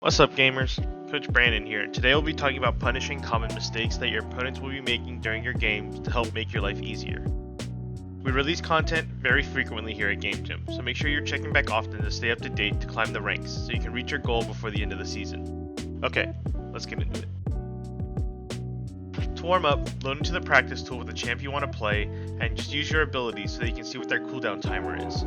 What's up, gamers? Coach Brandon here. Today we'll be talking about punishing common mistakes that your opponents will be making during your games to help make your life easier. We release content very frequently here at Game Gym, so make sure you're checking back often to stay up to date to climb the ranks so you can reach your goal before the end of the season. Okay, let's get into it. To warm up, load into the practice tool with the champ you want to play and just use your abilities so that you can see what their cooldown timer is.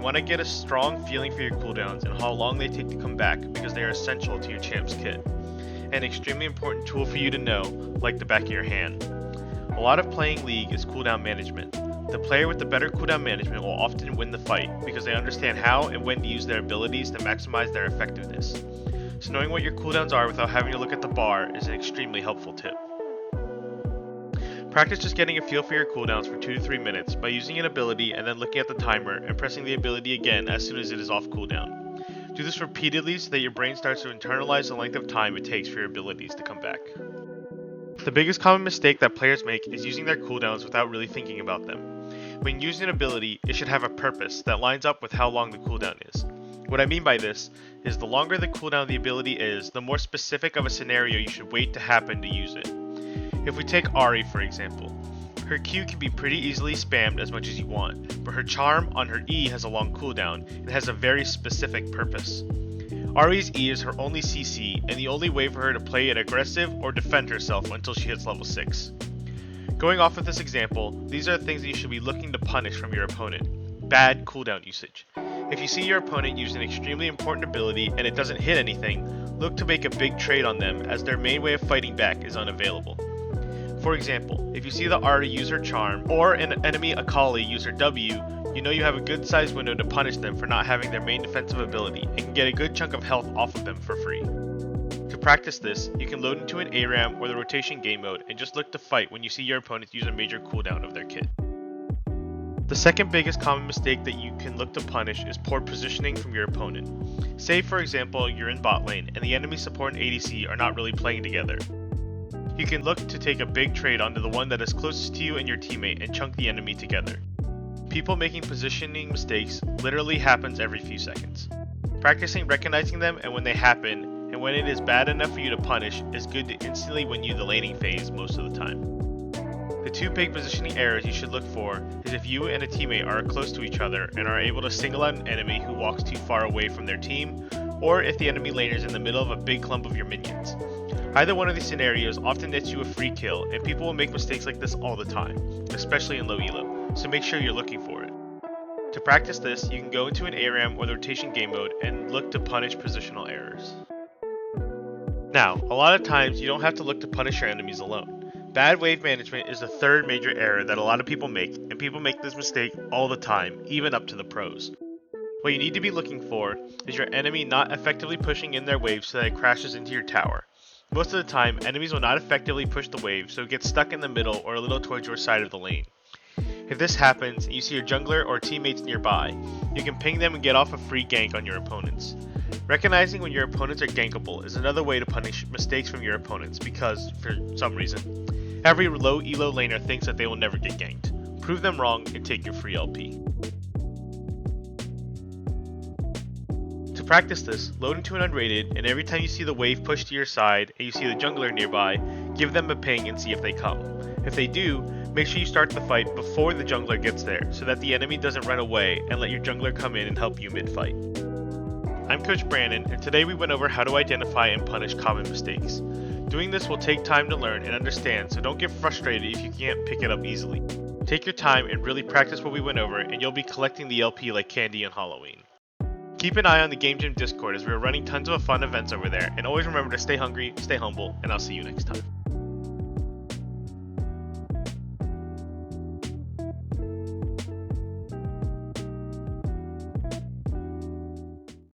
You want to get a strong feeling for your cooldowns and how long they take to come back because they are essential to your champ's kit. An extremely important tool for you to know, like the back of your hand. A lot of playing League is cooldown management. The player with the better cooldown management will often win the fight because they understand how and when to use their abilities to maximize their effectiveness. So knowing what your cooldowns are without having to look at the bar is an extremely helpful tip. Practice just getting a feel for your cooldowns for 2 to 3 minutes by using an ability and then looking at the timer and pressing the ability again as soon as it is off cooldown. Do this repeatedly so that your brain starts to internalize the length of time it takes for your abilities to come back. The biggest common mistake that players make is using their cooldowns without really thinking about them. When using an ability, it should have a purpose that lines up with how long the cooldown is. What I mean by this is the longer the cooldown of the ability is, the more specific of a scenario you should wait to happen to use it. If we take Ahri for example, her Q can be pretty easily spammed as much as you want, but her charm on her E has a long cooldown and has a very specific purpose. Ahri's E is her only CC and the only way for her to play it aggressive or defend herself until she hits level 6. Going off of this example, these are the things that you should be looking to punish from your opponent. Bad cooldown usage. If you see your opponent use an extremely important ability and it doesn't hit anything, look to make a big trade on them as their main way of fighting back is unavailable. For example, if you see the Ahri use her charm, or an enemy Akali use her W, you know you have a good sized window to punish them for not having their main defensive ability and can get a good chunk of health off of them for free. To practice this, you can load into an ARAM or the rotation game mode and just look to fight when you see your opponents use a major cooldown of their kit. The second biggest common mistake that you can look to punish is poor positioning from your opponent. Say for example you're in bot lane and the enemy support and ADC are not really playing together. You can look to take a big trade onto the one that is closest to you and your teammate and chunk the enemy together. People making positioning mistakes literally happens every few seconds. Practicing recognizing them and when they happen, and when it is bad enough for you to punish, is good to instantly win you the laning phase most of the time. The two big positioning errors you should look for is if you and a teammate are close to each other and are able to single out an enemy who walks too far away from their team, or if the enemy laner is in the middle of a big clump of your minions. Either one of these scenarios often nets you a free kill, and people will make mistakes like this all the time, especially in low elo, so make sure you're looking for it. To practice this, you can go into an ARAM or the rotation game mode and look to punish positional errors. Now, a lot of times you don't have to look to punish your enemies alone. Bad wave management is the third major error that a lot of people make, and people make this mistake all the time, even up to the pros. What you need to be looking for is your enemy not effectively pushing in their wave so that it crashes into your tower. Most of the time, enemies will not effectively push the wave, so it gets stuck in the middle or a little towards your side of the lane. If this happens and you see your jungler or teammates nearby, you can ping them and get off a free gank on your opponents. Recognizing when your opponents are gankable is another way to punish mistakes from your opponents because, for some reason, every low elo laner thinks that they will never get ganked. Prove them wrong and take your free LP. To practice this, load into an unrated, and every time you see the wave push to your side and you see the jungler nearby, give them a ping and see if they come. If they do, make sure you start the fight before the jungler gets there so that the enemy doesn't run away and let your jungler come in and help you mid-fight. I'm Coach Brandon, and today we went over how to identify and punish common mistakes. Doing this will take time to learn and understand, so don't get frustrated if you can't pick it up easily. Take your time and really practice what we went over, and you'll be collecting the LP like candy on Halloween. Keep an eye on the Game Gym Discord as we are running tons of fun events over there, and always remember to stay hungry, stay humble, and I'll see you next time.